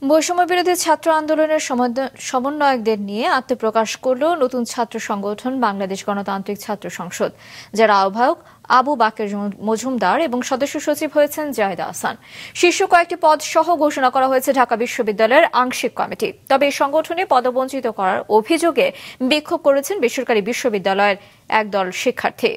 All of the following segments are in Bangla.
বৈষম্য বিরোধী ছাত্র আন্দোলনের সমন্বয়কদের নিয়ে আত্মপ্রকাশ করল নতুন ছাত্র সংগঠন বাংলাদেশ গণতান্ত্রিক ছাত্র সংসদ, যার আহ্বায়ক আবু বাকের মজুমদার এবং সদস্য সচিব হয়েছেন জাহিদ আহসান। শীর্ষ কয়েকটি পদ সহ ঘোষণা করা হয়েছে ঢাকা বিশ্ববিদ্যালয়ের আংশিক কমিটি। তবে এই সংগঠনে পদবঞ্চিত করার অভিযোগে বিক্ষোভ করেছেন বেসরকারি বিশ্ববিদ্যালয়ের একদল শিক্ষার্থী।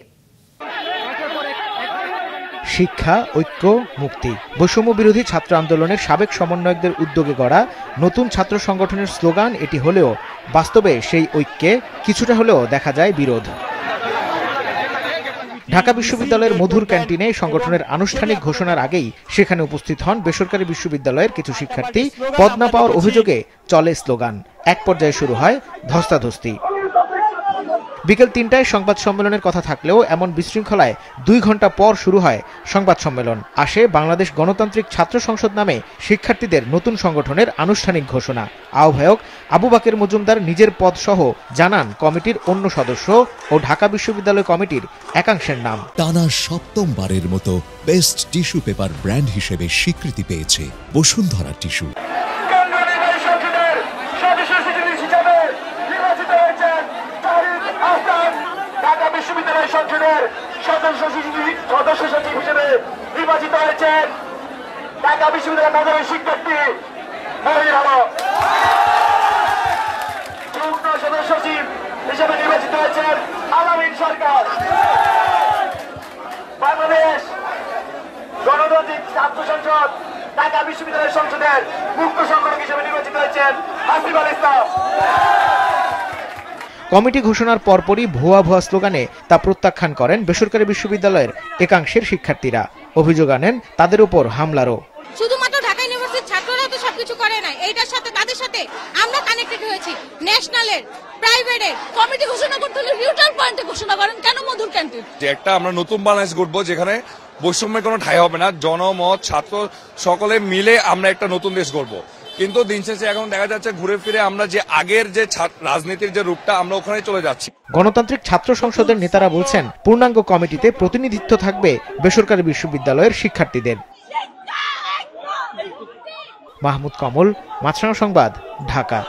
শিক্ষা, ঐক্য, মুক্তি। বৈষম্য বিরোধী ছাত্র আন্দোলনের সাবেক সমন্বয়কদের উদ্যোগে গড়া নতুন ছাত্র সংগঠনের স্লোগান এটি হলেও বাস্তবে সেই ঐক্যে কিছুটা হলেও দেখা যায় বিরোধ। ঢাকা বিশ্ববিদ্যালয়ের মধুর ক্যান্টিনে সংগঠনের আনুষ্ঠানিক ঘোষণার আগেই সেখানে উপস্থিত হন বেসরকারি বিশ্ববিদ্যালয়ের কিছু শিক্ষার্থী। পদ না পাওয়ার অভিযোগে চলে স্লোগান। এক পর্যায়ে শুরু হয় ধস্তাধস্তি। বিকেল ৩টায় সংবাদ সম্মেলনের কথা থাকলেও এমন বিশৃঙ্খলায় ২ ঘন্টা পর শুরু হয় সংবাদ সম্মেলন। আসে বাংলাদেশ গণতান্ত্রিক ছাত্র সংসদ নামে শিক্ষার্থীদের নতুন সংগঠনের আনুষ্ঠানিক ঘোষণা। আহ্বায়ক আবু বাকের মজুমদার নিজের পদ সহ জানান কমিটির অন্য সদস্য ও ঢাকা বিশ্ববিদ্যালয় কমিটির একাংশের নাম। টানা ৭ম-বারের মতো বেস্ট টিস্যু পেপার ব্র্যান্ড হিসেবে স্বীকৃতি পেয়েছে বসুন্ধরা টিস্যু। বিশ্ববিদ্যালয় সংসদের সদস্য সচিব হিসেবে নির্বাচিত হয়েছেন ঢাকা বিশ্ববিদ্যালয় মেধাবী শিক্ষার্থী মহির আলম। যুগ্ম সদস্য সচিব হিসেবে নির্বাচিত হয়েছেন আলামিন সরকার। বাংলাদেশ গণতান্ত্রিক ছাত্র সংসদ ঢাকা বিশ্ববিদ্যালয় সংসদের মুখ্য সংগঠক হিসেবে নির্বাচিত হয়েছেন আসিফ আল ইসলাম। কমিটি ঘোষণার পরপরই ভুয়া স্লোগানে তা প্রত্যাখ্যান করেন বেসরকারি বিশ্ববিদ্যালয়ের একাংশের শিক্ষার্থীরা। অভিযোগ আনেন তাদের উপর হামলারও। শুধুমাত্র ঢাকা ইউনিভার্সিটির ছাত্ররা তো সবকিছু করে না, এইটার সাথে তাদের সাথে আমরা কানেক্টেড হয়েছি। ন্যাশনালের, প্রাইভেটের কমিটি ঘোষণা করতে হলে নিউট্রাল পয়েন্টে ঘোষণা করেন, কেন মধুর ক্যান্টিন? যে একটা আমরা নতুন বাংলাদেশ গড়বো যেখানে বৈষম্যের কোনো ঠাঁই হবে না, জনমত ছাত্র সকলে মিলে আমরা একটা নতুন দেশ গড়বো। কিন্তু দিন শেষে এখন দেখা যাচ্ছে ঘুরে ফিরে আমরা যে আগের যে রাজনীতির যে রূপটা আমরা ওখানে চলে যাচ্ছি। গণতান্ত্রিক ছাত্র সংসদের নেতারা বলছেন পূর্ণাঙ্গ কমিটিতে প্রতিনিধিত্ব থাকবে বেসরকারি বিশ্ববিদ্যালয়ের শিক্ষার্থীদের। মাহমুদ কমল, মাছরাঙা সংবাদ, ঢাকা।